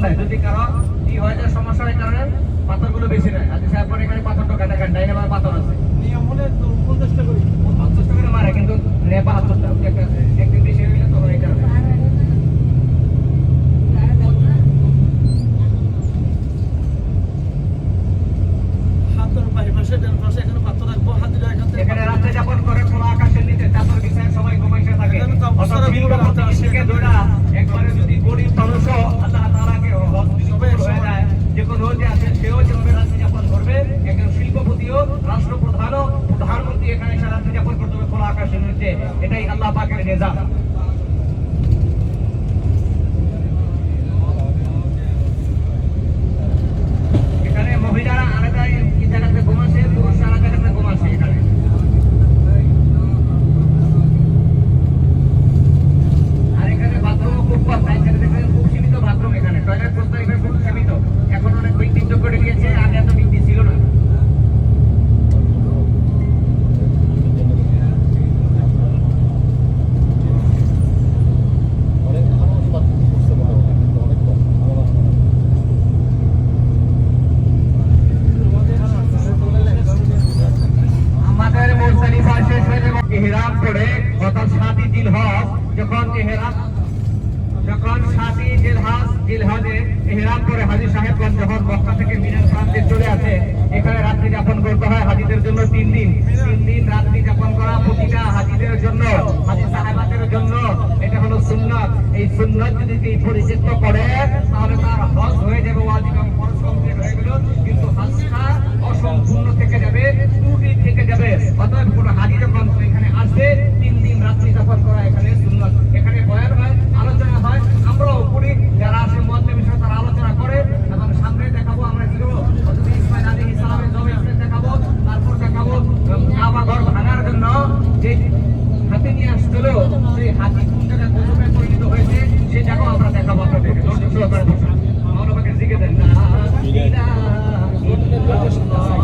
অবস্থায় যদি কারো কি হয় যে সমস্যার কারণে পাথরগুলো বেশি নেয় আজকে সাহেব এখানে পাথরটা কাটা কাটা ডাইনে বামে পাথর আছে নিয়ম হলে 50 টাকা করে 50 টাকা মারে কিন্তু নে 72 টাকা একদিন বেশি হয়ে গেলে তখন এই কারণে হাতের পাশে ডান পাশে এখানে পাথর রাখবো হাতে এখান থেকে এখানে রাতে যাপন করে খোলা আকাশের নিচে চাদর বিছায় সবাই ঘুমাইছে থাকে অর্থাৎ বিলগত থেকে দৌড়া একবারে যদি গরিব মানুষও আল্লাহ তাআলাকে সবাই হয়ে যায় যে কোনো যে আছে সেও যেভাবে রাতে যাপন করবে একজন শিল্পপতিও রাষ্ট্রপ্রধানও প্রধানমন্ত্রী এখানে রাতে যাপন করতে হবে খোলা আকাশের নিচে এটাই আল্লাহ পাকের নিজাম এখানে মহিলারা আলাদা কি জায়গাতে ঘুমাচ্ছে পুরুষরা আলাদা জায়গাতে ঘুমাচ্ছে এখানে আর এখানে বাথরুমও খুব কম এখানে দেখেন খুব সীমিত বাথরুম এখানে টয়লেট প্রস্তাব এখানে খুব সীমিত এখন অনেক ঐতিহ্য করে দিয়েছে আগে এত বৃদ্ধি ছিল না ইহরাম পড়ে অর্থাৎ 7 জিলহজ যখন জিলহজে ইহরাম করে হাজী সাহেবগঞ্জ যখন মক্কা থেকে মিনার প্রান্তে চলে আসে এখানে রাত্রি যাপন করতে হয় হাজীদের জন্য 3 দিন রাত্রি যাপন করা প্রতিটা হাজীদের জন্য হাজী সাহেবাদের জন্য এটা হলো সুন্নাত এই সুন্নাত যদি কেউ পরিচিত করে তাহলে তার হজ হয়ে যাবে ওয়াজিব এবং ফরজ কমপ্লিট হয়ে গেল কিন্তু হজটা অসম্পূর্ণ থেকে যাবে ত্রুটি থেকে যাবে অতএব কোনো হাজী যখন এখানে আসবে 3 দিন রাত্রি যাপন করা এখানে সুন্নাত এখানে বয়ান হয় আলোচনা হয় আমরাও করি যারা আসে মুআজ্জিন বিষয়ে তারা আলোচনা করে এবং সামনে দেখাবো আমরা কি করব হযরত ইসমাঈল আলাইহিস সালামের জমি দেখাবো তারপর দেখাবো কাবা ঘর ভাঙার জন্য যে হাতে নিয়ে আসছিল সেই হাতি কোন জায়গায় কতটা পরিণত হয়েছে সেই জায়গাও আমরা দেখাবো আপনাদের ধৈর্য সহকারে বসুন মাওলানা পাকের জিকির দেন না ইলাহা ইল্লাল্লাহ